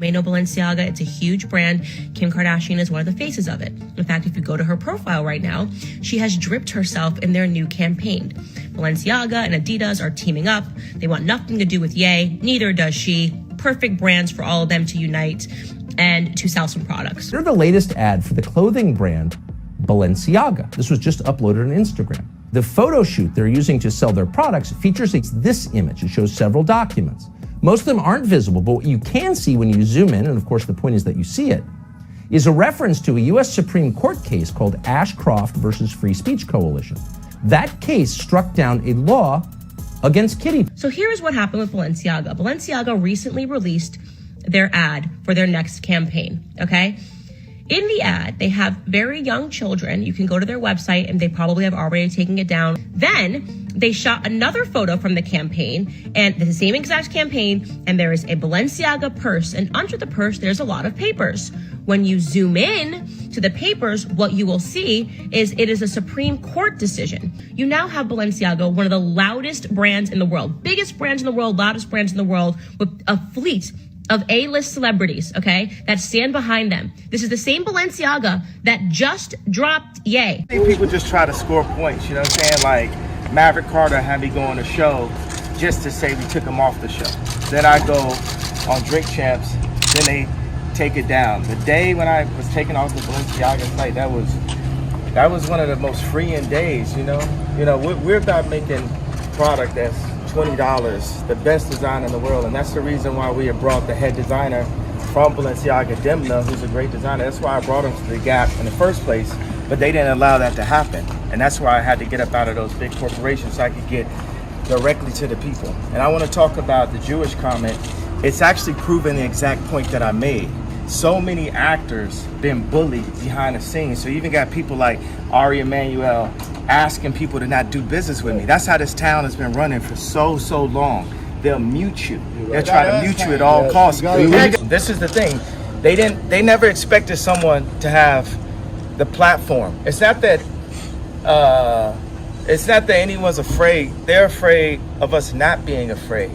may know Balenciaga. It's a huge brand. Kim Kardashian is one of the faces of it. In fact, if you go to her profile right now, she has dripped herself in their new campaign. Balenciaga and Adidas are teaming up. They want nothing to do with Ye. Neither does she. Perfect brands for all of them to unite and to sell some products. They're the latest ad for the clothing brand Balenciaga. This was just uploaded on Instagram. The photo shoot they're using to sell their products features this image. It shows several documents. Most of them aren't visible, but what you can see when you zoom in, and of course the point is that you see it, is a reference to a U.S. Supreme Court case called Ashcroft versus Free Speech Coalition. That case struck down a law against kitty. So here's what happened with Balenciaga. Balenciaga recently released their ad for their next campaign, okay? In the ad, they have very young children. You can go to their website and they probably have already taken it down. Then they shot another photo from the campaign, and the same exact campaign, and there is a Balenciaga purse, and under the purse, there's a lot of papers. When you zoom in to the papers, what you will see is it is a Supreme Court decision. You now have Balenciaga, one of the loudest brands in the world, biggest brands in the world, loudest brands in the world, with a fleet of A-list celebrities, okay, that stand behind them. This is the same Balenciaga that just dropped Ye. People just try to score points, you know what I'm saying? Like Maverick Carter had me go on a show just to say we took him off the show. Then I go on Drink Champs, then they take it down. The day when I was taking off the Balenciaga flight, that was one of the most freeing days, you know? We're about making product that's $20, the best design in the world, and that's the reason why we have brought the head designer from Balenciaga, Demna, who's a great designer. That's why I brought him to the Gap in the first place, but they didn't allow that to happen, and that's why I had to get up out of those big corporations so I could get directly to the people. And I want to talk about the Jewish comment. It's actually proven the exact point that I made. So many actors been bullied behind the scenes, so you even got people like Ari Emanuel asking people to not do business with me. That's how this town has been running for so long. They'll mute you. They'll try to mute you at all costs. This is the thing. They never expected someone to have the platform. It's not that anyone's afraid. They're afraid of us not being afraid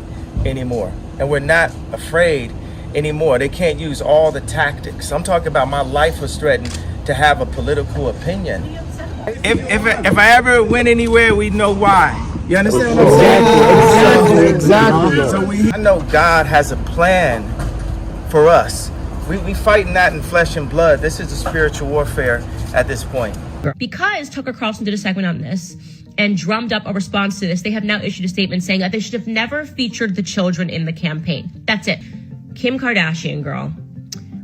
anymore. And we're not afraid anymore. They can't use all the tactics. I'm talking about my life was threatened to have a political opinion. If I ever went anywhere, we'd know why. You understand what I'm saying? Exactly. So I know God has a plan for us. We fighting that in flesh and blood. This is a spiritual warfare at this point. Because Tucker Carlson did a segment on this and drummed up a response to this, they have now issued a statement saying that they should have never featured the children in the campaign. That's it. Kim Kardashian, girl,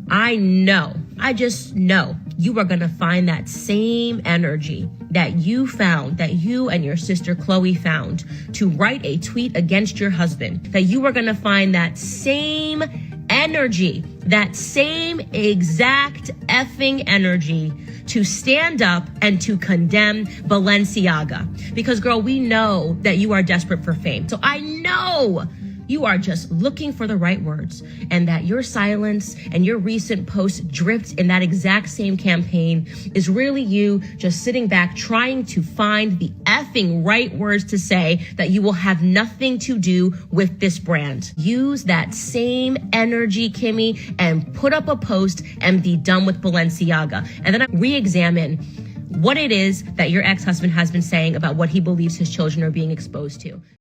I just know you are going to find that same energy that you found, that you and your sister Chloe found to write a tweet against your husband, that you are going to find that same energy, that same exact effing energy to stand up and to condemn Balenciaga. Because girl, we know that you are desperate for fame. So I know you are just looking for the right words, and that your silence and your recent post dripped in that exact same campaign is really you just sitting back trying to find the effing right words to say that you will have nothing to do with this brand. Use that same energy, Kimmy, and put up a post and be done with Balenciaga. And then re-examine what it is that your ex-husband has been saying about what he believes his children are being exposed to.